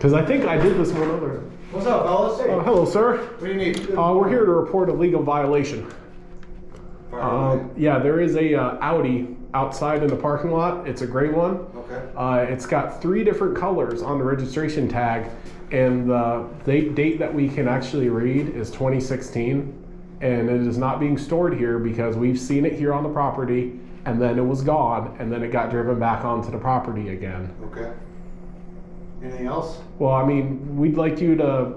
Because I think I did this one other. What's up, fellas? Hey. Hello, sir. What do you need? We're here to report a legal violation. Yeah, there is a Audi outside in the parking lot. It's a gray one. Okay. It's got 3 different colors on the registration tag, and the date that we can actually read is 2016, and it is not being stored here because we've seen it here on the property, and then it was gone, and then it got driven back onto the property again. Okay. Anything else? Well, I mean, we'd like you to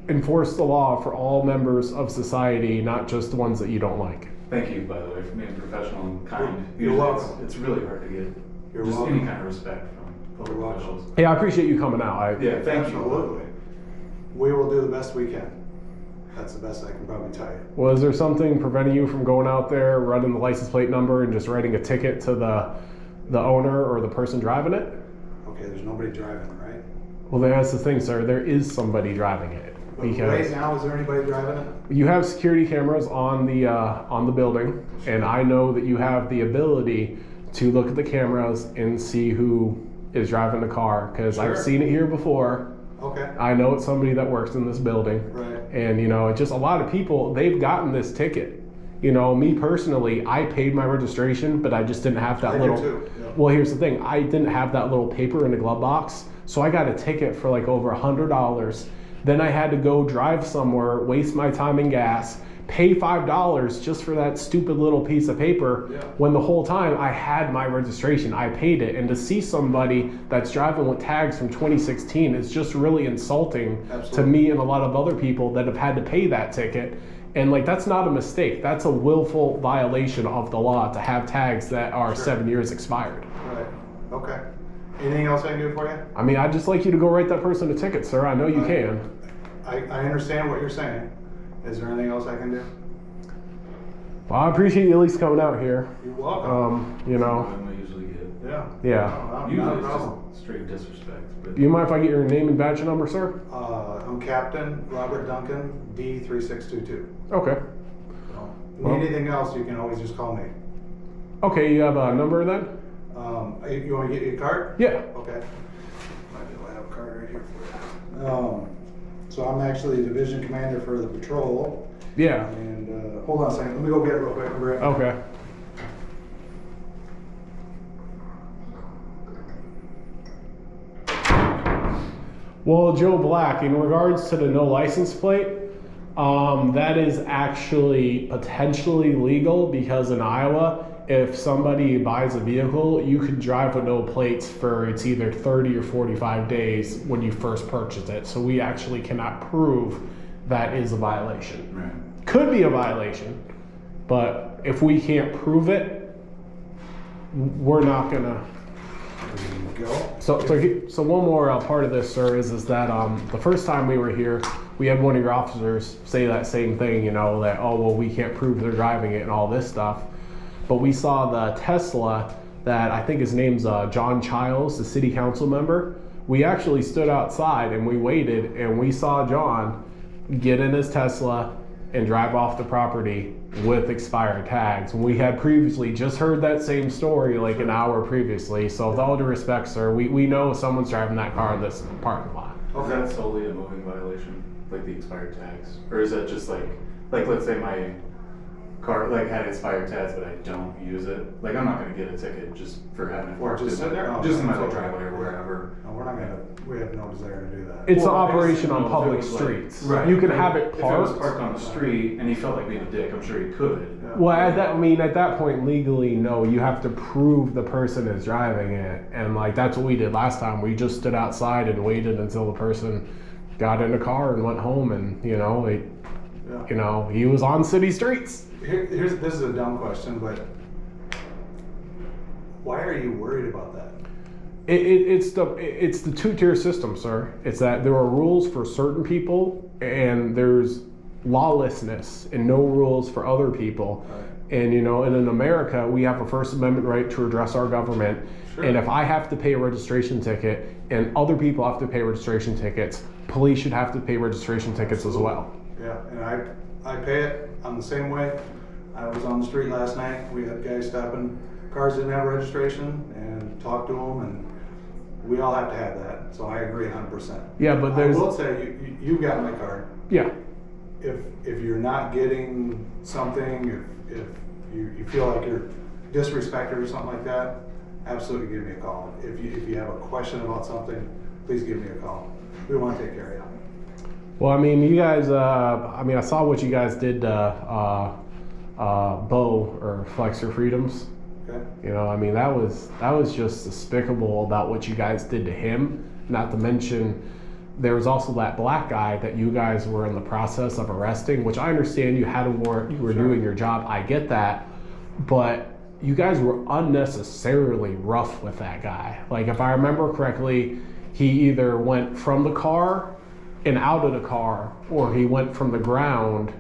enforce the law for all members of society, not just the ones that you don't like. Thank you, by the way, for being professional and kind. You're welcome. It's really hard to get You're just welcome. any kind of respect from public You're welcome. officials. Yeah, I appreciate you coming out. Yeah, thank you. Absolutely. We will do the best we can. That's the best I can probably tell you. Was there something preventing you from going out there, running the license plate number, and just writing a ticket to the owner or the person driving it? Okay, there's nobody driving, right? Well, that's the thing, sir. There is somebody driving it. But Because right now, is there anybody driving it? you have security cameras on the building, and I know that you have the ability to look at the cameras and see who is driving the car, because Sure. I've seen it here before. Okay. I know it's somebody that works in this building. Right. And, it's just a lot of people, they've gotten this ticket. Me personally, I paid my registration, but I just didn't have that I do little. too, yeah. Well, here's the thing. I didn't have that little paper in the glove box. So I got a ticket for like over $100. Then I had to go drive somewhere, waste my time and gas, pay $5 just for that stupid little piece of paper, Yeah. when the whole time I had my registration, I paid it. And to see somebody that's driving with tags from 2016 is just really insulting to Absolutely. me and a lot of other people that have had to pay that ticket. And that's not a mistake. That's a willful violation of the law to have tags that are Sure. 7 years expired. Right. Okay. Anything else I can do for you? I mean, I'd just like you to go write that person a ticket, sir. I know you can. I understand what you're saying. Is there anything else I can do? Well, I appreciate you at least coming out here. You're welcome. You know, More than we usually get. Yeah. Yeah. Not Usually a it's problem. just straight disrespect. But do you mind if I get your name and badge number, sir? I'm Captain Robert Duncan, D3622. Okay. So, Well- need anything else, you can always just call me. Okay, you have a number then? You want to get your card? Yeah. Okay. Might be able to have a card right here for you. So I'm actually the division commander for the patrol. Yeah. And hold on a second, let me go get it real quick. I'll be right back. Okay. Well, Joe Black, in regards to the no license plate, that is actually potentially legal because in Iowa, if somebody buys a vehicle, you could drive with no plates for it's either 30 or 45 days when you first purchase it. So we actually cannot prove that is a violation. right. Could be a violation, but if we can't prove it, we're not gonna. There you go. So one more part of this, sir, is that the first time we were here, we had one of your officers say that same thing, that, oh, well, we can't prove they're driving it and all this stuff. But we saw the Tesla that I think his name's John Childs, the city council member. We actually stood outside and we waited and we saw John get in his Tesla and drive off the property with expired tags. We had previously just heard that same story like an hour previously. So with all due respect, sir, we know someone's driving that car in this parking lot. Is that solely a moving violation, like the expired tags? Or is that just like let's say my car had expired tags, but I don't use it. I'm not gonna get a ticket just for having it parked just sitting there? Oh, just in my okay. little driveway or wherever. No, we're not gonna, we have no desire to do that. It's an Well, I operation just on know if it public was streets. Right. You can have it If it was parked. parked on the street and he felt like being a dick, I'm sure he could. Yeah. Well, at that point, legally, no. You have to prove the person is driving it, and that's what we did last time. We just stood outside and waited until the person got in the car and went home, and he was on city streets. This is a dumb question, but why are you worried about that? It's the two-tier system, sir. It's that there are rules for certain people, and there's lawlessness and no rules for other people. Right. And and in America, we have a First Amendment right to address our government. Sure. And if I have to pay a registration ticket and other people have to pay registration tickets, police should have to pay registration tickets as well. Yeah, and I pay it. I'm the same way. I was on the street last night. We had guys stopping cars that didn't have registration and talked to them, and We all have to have that, so I agree 100%. Yeah, but there's. I will say, you got my card. Yeah. If you're not getting something, if you feel like you're disrespected or something like that, absolutely give me a call. If you have a question about something, please give me a call. We want to take care of you. Well, I mean, you guys, I saw what you guys did to Bo or Flex Your Freedoms. Okay. You know, I mean, that was just despicable about what you guys did to him. Not to mention, there was also that black guy that you guys were in the process of arresting, which I understand you had a warrant, you were doing your job, I get that, but you guys were unnecessarily rough with that guy. Like, if I remember correctly, he either went from the car and out of the car, or he went from the ground,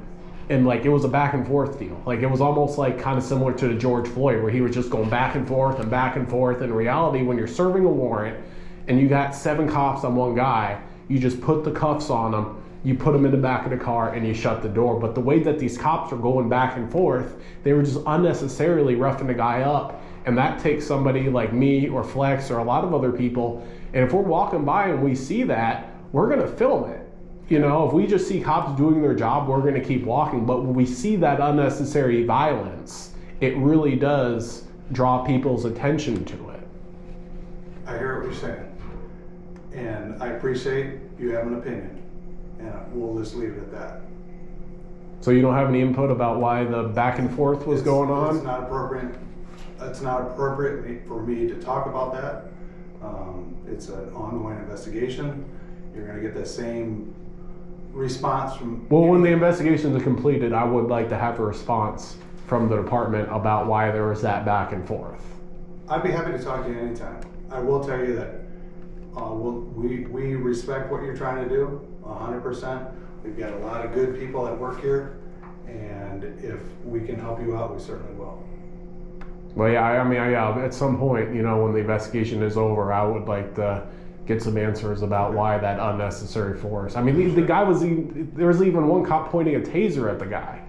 and like it was a back and forth deal. Like it was almost like kind of similar to the George Floyd, where he was just going back and forth and back and forth. In reality, when you're serving a warrant and you got 7 cops on one guy, you just put the cuffs on him, you put him in the back of the car, and you shut the door. But the way that these cops are going back and forth, they were just unnecessarily roughing the guy up. And that takes somebody like me or Flex or a lot of other people. And if we're walking by and we see that, we're gonna film it. You know, if we just see cops doing their job, we're gonna keep walking. But when we see that unnecessary violence, it really does draw people's attention to it. I hear what you're saying. And I appreciate you have an opinion. And we'll just leave it at that. So you don't have any input about why the back and forth was going on? It's not appropriate. It's not appropriate for me to talk about that. It's an ongoing investigation. You're going to get the same response from. Well, when the investigation is completed, I would like to have a response from the department about why there was that back and forth. I'd be happy to talk to you anytime. I will tell you that we respect what you're trying to do 100%. We've got a lot of good people that work here, and if we can help you out, we certainly will. Well, yeah, I mean, at some point, you know, when the investigation is over, I would like to get some answers about why that unnecessary force. I mean, the guy there was even one cop pointing a taser at the guy.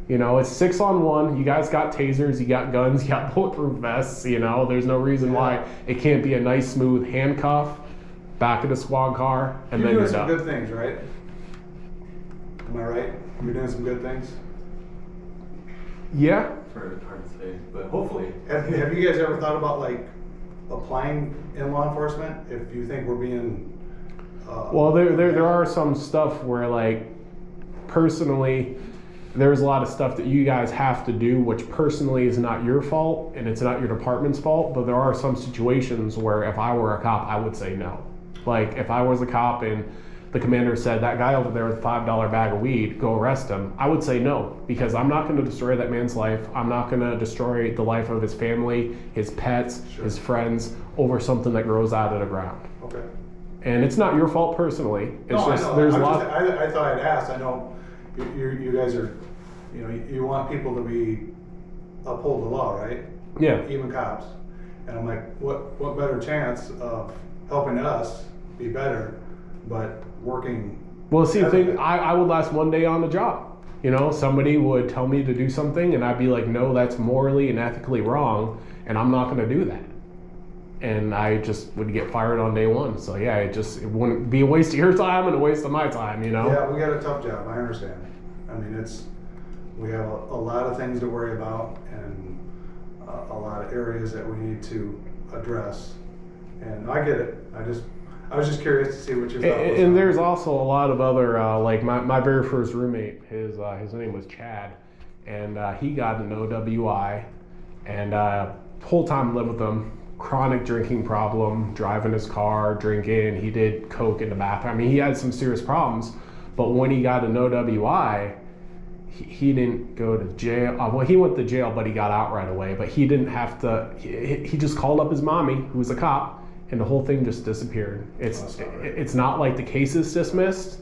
You know, it's 6-on-1. You guys got tasers, you got guns, you got bulletproof vests. You know, there's no reason why it can't be a nice, smooth handcuff, back of the squad car, and then you're done. You're doing some good things, right? Am I right? You're doing some good things? Yeah. Hard to say, but hopefully. Have you guys ever thought about like applying in law enforcement if you think we're being? Well, there are some stuff where, like, personally, there's a lot of stuff that you guys have to do, which personally is not your fault and it's not your department's fault. But there are some situations where if I were a cop, I would say no. Like if I was a cop and the commander said, that guy over there with a $5 bag of weed, go arrest him, I would say no, because I'm not going to destroy that man's life. I'm not going to destroy the life of his family, his pets, his friends, over something that grows out of the ground. Okay. And it's not your fault personally. It's no, just, I know. there's a I lot. thought I'd ask. I know you guys are, you know, you want people to uphold the law, right? Yeah. Even cops. And I'm like, what better chance of helping us be better, but working. Well, see, the thing, I would last one day on the job. You know, somebody would tell me to do something and I'd be like, no, that's morally and ethically wrong, and I'm not going to do that. And I just would get fired on day one. So yeah, it wouldn't be a waste of your time and a waste of my time, you know? Yeah, we got a tough job, I understand. I mean, we have a lot of things to worry about and a lot of areas that we need to address. And I get it. I was just curious to see what you thought. And there's also a lot of other, like my very first roommate, his name was Chad, and he got an OWI, and whole time lived with him, chronic drinking problem, driving his car, drinking, he did coke in the bathroom. I mean, he had some serious problems, but when he got an OWI, he didn't go to jail. Well, he went to jail, but he got out right away, but he didn't have to, he just called up his mommy, who was a cop, and the whole thing just disappeared. It's not like the case is dismissed,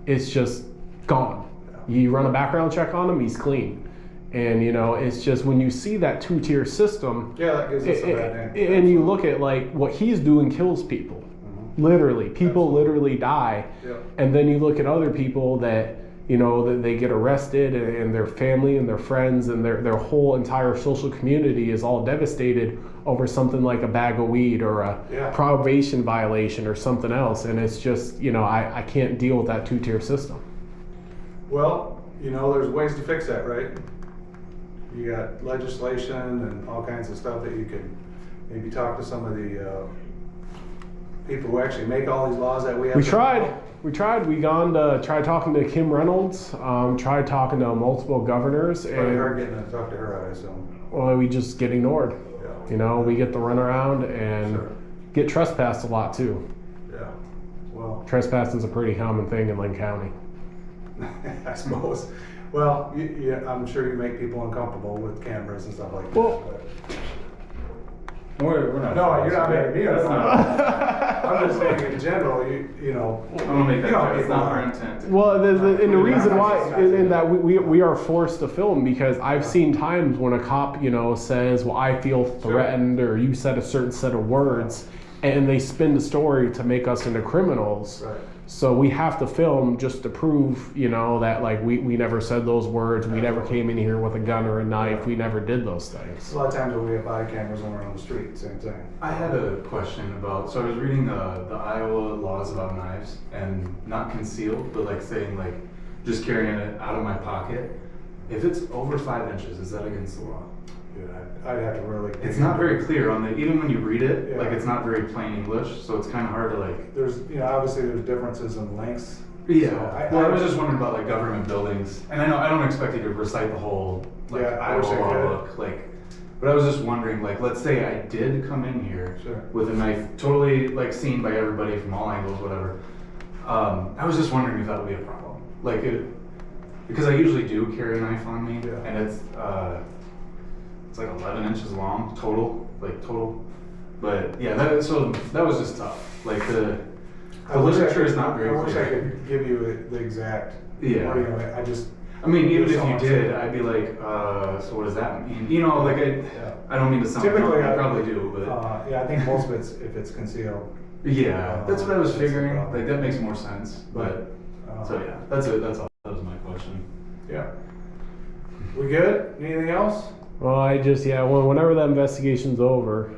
it's just gone. Yeah. You run a background check on him, he's clean. And you know, it's just when you see that 2-tier system, yeah, that gives us a bad name. And you look at like what he's doing kills people. Mm-hmm. Literally, people literally die. Yeah. And then you look at other people that you know, that they get arrested and their family and their friends and their whole entire social community is all devastated over something like a bag of weed or a probation violation or something else. And it's just, you know, I can't deal with that two-tier system. Well, you know, there's ways to fix that, right? You got legislation and all kinds of stuff that you can maybe talk to some of the people who actually make all these laws that we have. We tried talking to Kim Reynolds, tried talking to multiple governors. It's pretty hard getting to talk to her, I assume. Well, we just get ignored. Yeah. You know, we get the runaround and get trespassed a lot too. Yeah. Well, trespassing is a pretty common thing in Lynn County. I suppose. Well, I'm sure you make people uncomfortable with cameras and stuff like that. Well, We're not. No, you're not making me That's uncomfortable. I'm just saying in general, you know. I'm gonna make that you know, clear. It's not our intent. Well, and the reason why, in that we are forced to film, because I've seen times when a cop, you know, says, well, I feel threatened, or you said a certain set of words, and they spin the story to make us into criminals. Right. So we have to film just to prove, you know, that like we never said those words, we never came in here with a gun or a knife, we never did those things. A lot of times when we have body cameras when we're on the street, same thing. I had a question about, so I was reading the Iowa laws about knives, and not concealed, but like saying like just carrying it out of my pocket. If it's over 5 inches, is that against the law? Yeah, I'd have to really. It's not very clear on the, even when you read it, like it's not very plain English, so it's kind of hard to like. There's, you know, obviously there's differences in lengths. Yeah. So I was just wondering about like government buildings, and I know I don't expect you to recite the whole like I wish I Iowa law could. book, like. But I was just wondering, like, let's say I did come in here Sure. with a knife, totally like seen by everybody from all angles, whatever. I was just wondering if that would be a problem, like, because I usually do carry a knife on me, and it's like 11 inches long total. But yeah, that was just tough. Like the literature is not very clear. I wish I could give you the exact. Yeah. wording of it. I mean, even if so you much did, to- I'd be like, so what does that mean? You know, like I don't mean to sound Typically, drunk, I probably do, but yeah, I think most of it's if it's concealed. yeah, that's what I was That's the figuring. problem. Like that makes more sense. But so yeah, that's it. That's all. That was my question. Yeah. We good? Anything else? Well, whenever that investigation's over,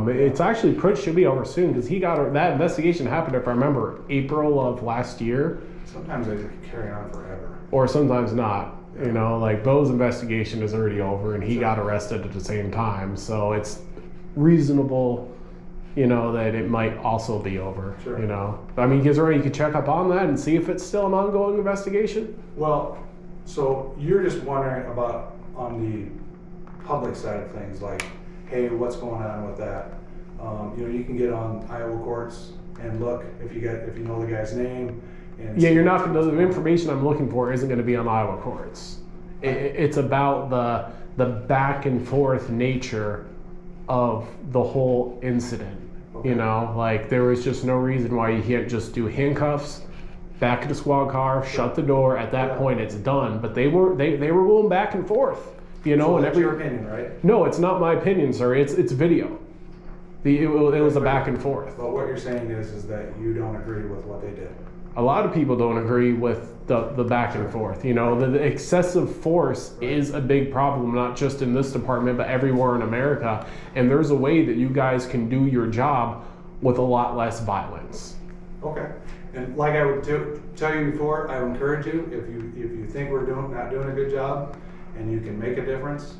it's actually should be over soon, because that investigation happened, if I remember, April of last year. Sometimes they carry on forever. Or sometimes not. You know, like Bo's investigation is already over and he got arrested at the same time. So it's reasonable, you know, that it might also be over. Sure. You know, I mean, you could check up on that and see if it's still an ongoing investigation. Well, so you're just wondering about on the public side of things, like, hey, what's going on with that? You know, you can get on Iowa courts and look if you know the guy's name. And Yeah, see you're what's not. going The on. information I'm looking for isn't going to be on Iowa courts. It's about the back and forth nature of the whole incident. Okay. You know, like there was just no reason why you can't just do handcuffs, back of the squad car, shut the door. At that point, it's done. But they were going back and forth. You know, So and that's your opinion, right? No, it's not my opinion, sir. It's video. It was a back and forth. But what you're saying is that you don't agree with what they did. A lot of people don't agree with the back and forth. You know, the excessive force is a big problem, not just in this department, but everywhere in America. And there's a way that you guys can do your job with a lot less violence. Okay. And like I would tell you before, I would encourage you, if you think we're not doing a good job and you can make a difference,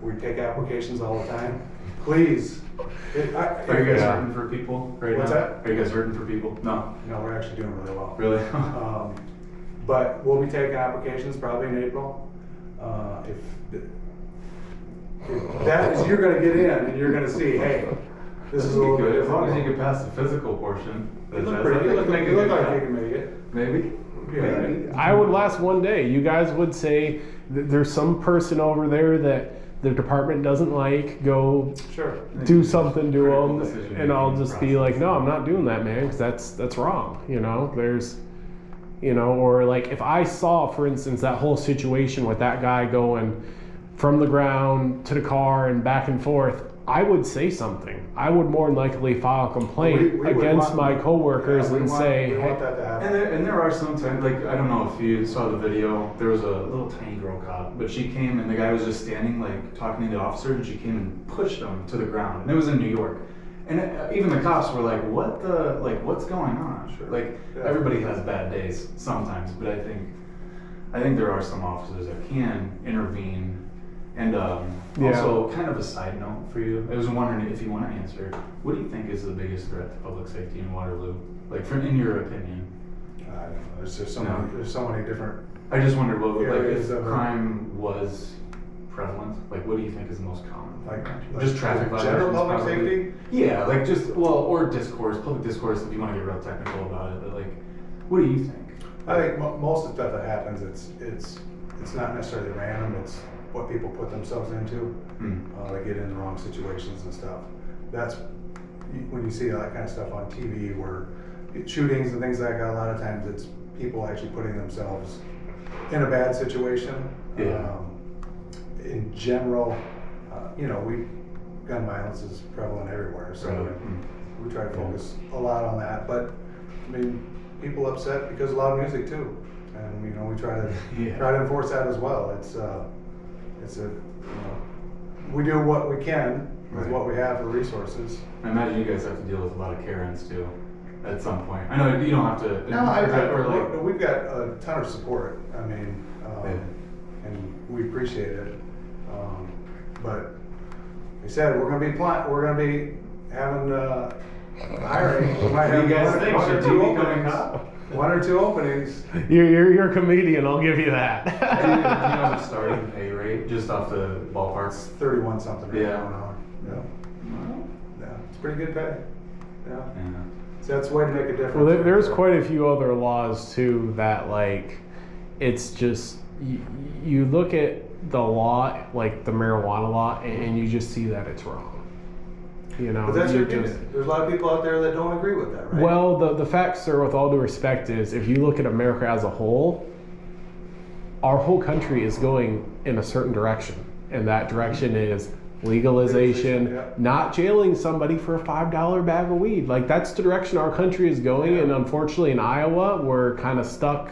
we take applications all the time. Please. Are you guys hurting for people right What's now? that? Are you guys hurting for people? No. No, we're actually doing really well. Really? But we'll be taking applications probably in April. If that is, you're going to get in and you're going to see, hey, this is a little bit good. As long as you different. can pass the physical portion. You look like you can make it. Maybe. Yeah. I would last one day. You guys would say there's some person over there that the department doesn't like, go Sure. do something to Critical them, decision and I'll making just be like, no, I'm not doing that, man, because that's wrong. You know, there's, you know, or like if I saw, for instance, that whole situation with that guy going from the ground to the car and back and forth, I would say something. I would more than likely file a complaint We would against want- my coworkers we and want- say, we hey, want that to happen. And there are some times, like, I don't know if you saw the video, there was a little tiny girl cop, but she came and the guy was just standing, like, talking to the officer, and she came and pushed him to the ground. And it was in New York. And even the cops were like, what's going on? Sure. Like, Yeah. everybody has bad days sometimes, but I think there are some officers that can intervene. And also, kind of a side note for you, I was wondering if you want to answer, what do you think is the biggest threat to public safety in Waterloo? Like, in your opinion? I don't know. There's just so No. many. There's so many different. I just wondered what, like, Areas if of it. crime was prevalent, like, what do you think is the most common? Like just traffic violations. general public probably. safety. Yeah, like or discourse, public discourse, if you want to get real technical about it. But like, what do you think? I think most of the stuff that happens, it's not necessarily random. It's what people put themselves into. They get in the wrong situations and stuff. That's when you see that kind of stuff on TV, where shootings and things like that. A lot of times, it's people actually putting themselves in a bad situation. Yeah. In general, gun violence is prevalent everywhere. So Right. we try to focus a lot on that. But I mean, people upset because of loud music too, and we try to Yeah. try to enforce that as well. We do what we can with Right. what we have for resources. I imagine you guys have to deal with a lot of Karens too, at some point. I know you don't have to. We've got a ton of support. I mean, Yeah. and we appreciate it. But we said we're going to be having hiring. We might What do have you guys one- think? one or Should two you become a openings. cop? One or two openings. you're a comedian, I'll give you that. Do you know the starting pay rate just off the ballpark? 31 something right Yeah. now an hour. Yeah, it's pretty good pay. Yeah, Yeah. so that's a way to make a difference. Well, there's quite a few other laws too that, like, it's just you look at the law, like the marijuana law, and you just see that it's wrong. But that's you your opinion. There's a lot of people out there that don't agree with that, right? Well, the fact, sir, with all due respect, is if you look at America as a whole, our whole country is going in a certain direction, and that direction is legalization, Yeah. not jailing somebody for a $5 bag of weed. Like, that's the direction our country is going, and unfortunately in Iowa, we're kind of stuck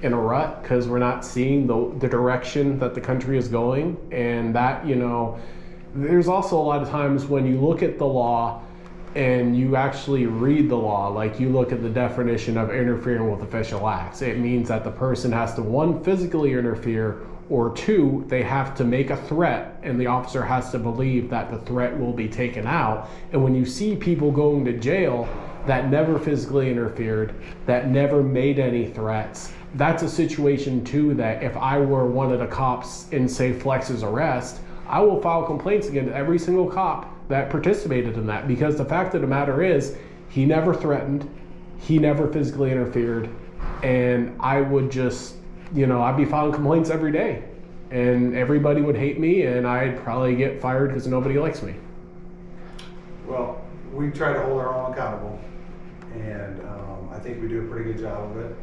in a rut because we're not seeing the direction that the country is going. And that, there's also a lot of times when you look at the law and you actually read the law, like you look at the definition of interfering with official acts, it means that the person has to, one, physically interfere, or two, they have to make a threat and the officer has to believe that the threat will be taken out. And when you see people going to jail that never physically interfered, that never made any threats, that's a situation too that if I were one of the cops in, say, Flex's arrest, I will file complaints against every single cop that participated in that, because the fact of the matter is he never threatened, he never physically interfered, and I would just, I'd be filing complaints every day and everybody would hate me and I'd probably get fired because nobody likes me. Well, we try to hold our own accountable, and I think we do a pretty good job of it.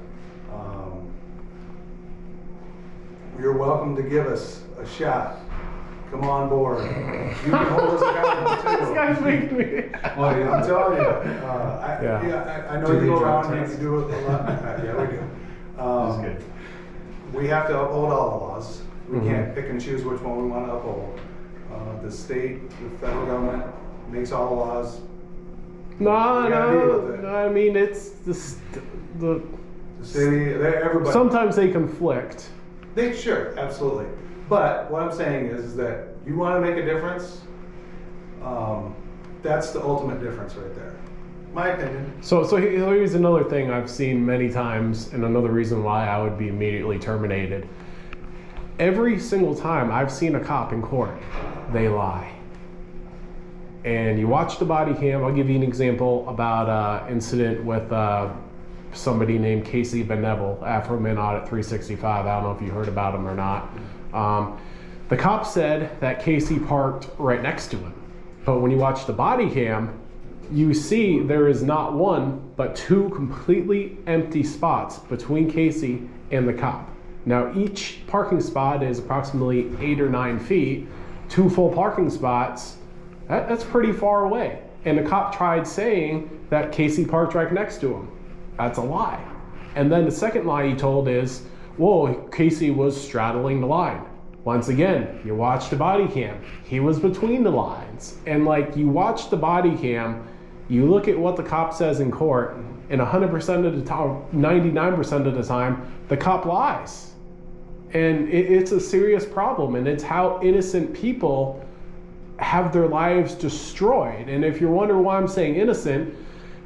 You're welcome to give us a shot. Come on board. You can hold us accountable too. This guy's making me. Well, I'm telling you, I know Do you they go drug around and test? you do it a lot. Yeah, we do. That's good. We have to uphold all the laws. We Mhm. can't pick and choose which one we want to uphold. The state, the federal government makes all the laws. No, We gotta deal with it. I mean, it's the The city, everybody. sometimes they conflict. Sure, absolutely. But what I'm saying is that you want to make a difference. That's the ultimate difference right there. My opinion. So here's another thing I've seen many times, and another reason why I would be immediately terminated. Every single time I've seen a cop in court, they lie. And you watch the body cam. I'll give you an example about an incident with somebody named Casey Beneville, Afro-Man Audit 365. I don't know if you heard about him or not. The cop said that Casey parked right next to him. But when you watch the body cam, you see there is not one, but two completely empty spots between Casey and the cop. Now, each parking spot is approximately 8 or 9 feet. 2 full parking spots That's pretty far away. And the cop tried saying that Casey parked right next to him. That's a lie. And then the second lie he told is, well, Casey was straddling the line. Once again, you watch the body cam. He was between the lines. And like, you watch the body cam, you look at what the cop says in court, and 100% of the time, 99% of the time, the cop lies. And it's a serious problem, and it's how innocent people have their lives destroyed. And if you're wondering why I'm saying innocent,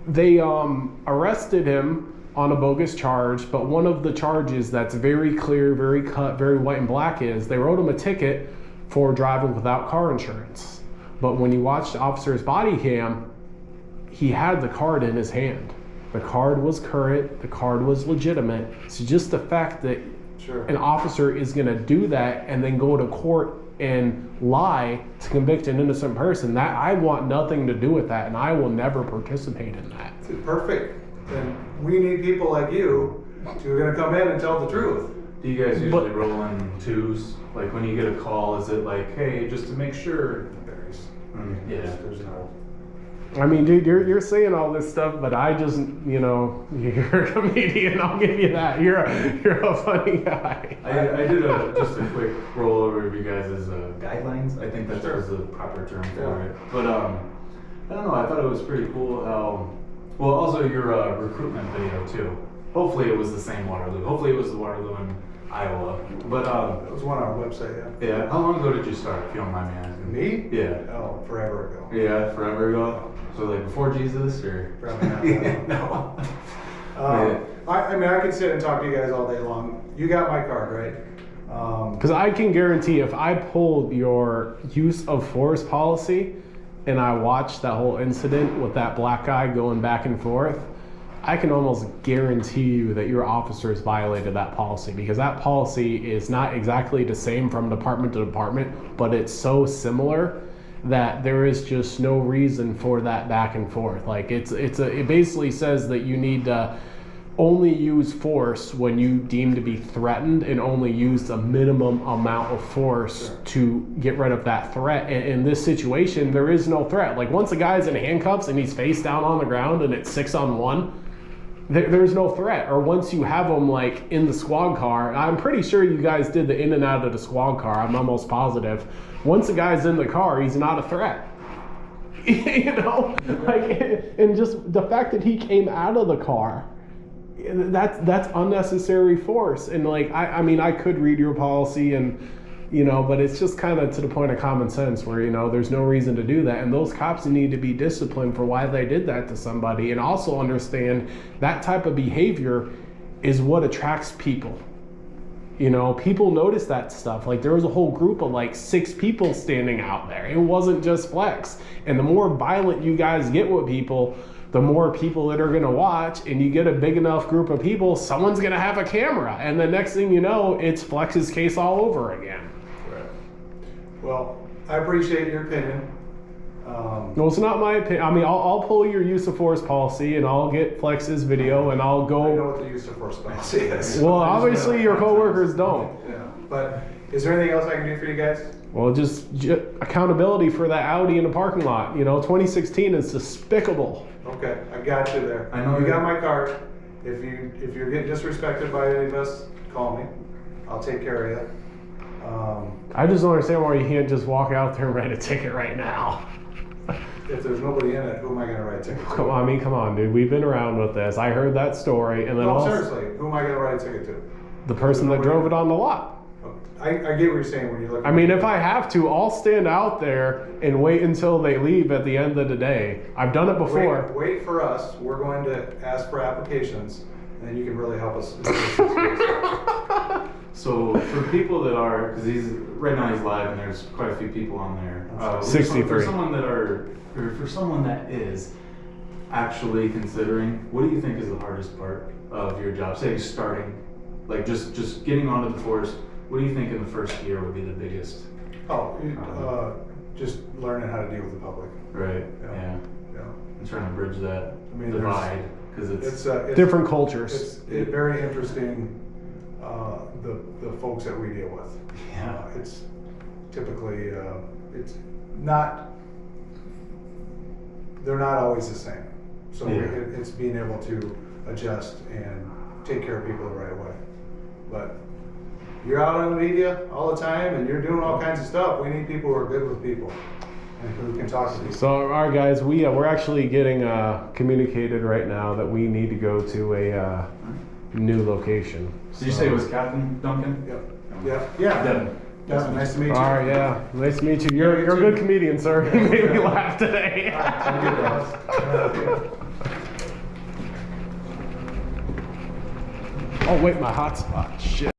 they arrested him on a bogus charge, but one of the charges that's very clear, very cut, very white and black is they wrote him a ticket for driving without car insurance. But when you watch the officer's body cam, he had the card in his hand. The card was current, the card was legitimate. So just the fact that an officer is gonna do that and then go to court and lie to convict an innocent person, that I want nothing to do with that, and I will never participate in that. Perfect. And we need people like you who are going to come in and tell the truth. Do you guys usually roll in twos? Like when you get a call, is it like, hey, just to make sure? It varies. Yeah. There's no. I mean, dude, you're saying all this stuff, but I just, you know, you're a comedian. I'll give you that. You're a funny guy. I did just a quick rollover of you guys' guidelines. I think that was the proper term for it. But I don't know. I thought it was pretty cool how. Well, also your recruitment video too. Hopefully it was the same Waterloo. Hopefully it was the Waterloo in Iowa. But it was one on our website. Yeah. How long ago did you start? If you don't mind me asking. Me? Yeah. Oh, forever ago. Yeah, forever ago. So like before Jesus, or? Probably not. No. I mean, I could sit and talk to you guys all day long. You got my card, right? Because I can guarantee if I pulled your use of force policy and I watched that whole incident with that black guy going back and forth, I can almost guarantee you that your officers violated that policy, because that policy is not exactly the same from department to department, but it's so similar that there is just no reason for that back and forth. Like it basically says that you need to only use force when you deem to be threatened, and only use a minimum amount of force to get rid of that threat. And in this situation, there is no threat. Like once a guy's in handcuffs and he's face down on the ground and it's 6-on-1, there's no threat. Or once you have him like in the squad car, I'm pretty sure you guys did the in and out of the squad car, I'm almost positive. Once a guy's in the car, he's not a threat. You know, like, and just the fact that he came out of the car, that's unnecessary force. And like, I mean, I could read your policy and, you know, but it's just kind of to the point of common sense where, you know, there's no reason to do that. And those cops need to be disciplined for why they did that to somebody, and also understand that type of behavior is what attracts people. You know, people notice that stuff. Like there was a whole group of like 6 people standing out there. It wasn't just Flex. And the more violent you guys get with people, the more people that are going to watch, and you get a big enough group of people, someone's going to have a camera. And the next thing you know, it's Flex's case all over again. Right. Well, I appreciate your opinion. No, it's not my opinion. I mean, I'll pull your use of force policy, and I'll get Flex's video, and I'll go. I know what the use of force policy is. Well, obviously your coworkers don't. Yeah. But is there anything else I can do for you guys? Well, just accountability for that Audi in the parking lot. You know, 2016 is despicable. Okay, I got you there. I know you got my card. If you're getting disrespected by any of us, call me. I'll take care of you. I just don't understand why you can't just walk out there and write a ticket right now. If there's nobody in it, who am I going to write a ticket to? Come on, dude. We've been around with this. I heard that story, and then No, seriously, who am I going to write a ticket to? the person that drove it on the lot. I get what you're saying when you look. I mean, if I have to, I'll stand out there and wait until they leave at the end of the day. I've done it before. Wait for us. We're going to ask for applications, and then you can really help us. So for people that are, because right now he's live and there's quite a few people on there. 63. For someone that is actually considering, what do you think is the hardest part of your job? Say starting, like just getting onto the force. What do you think in the first year would be the biggest? Just learning how to deal with the public. Right. Yeah. And trying to bridge that divide, because it's different cultures. It's very interesting. The folks that we deal with. Yeah. It's typically it's not they're not always the same. So Yeah. it's being able to adjust and take care of people the right way. But you're out on the media all the time and you're doing all kinds of stuff. We need people who are good with people and who can talk to people. So, all right, guys, we're actually getting communicated right now that we need to go to a new location. Did you say it was Captain Duncan? Yep. Yep. Yeah. Devin. Devin, nice to meet you. All right, yeah, nice to meet you. You're a good comedian, sir. You made me laugh today. Oh wait, my hotspot. Shit.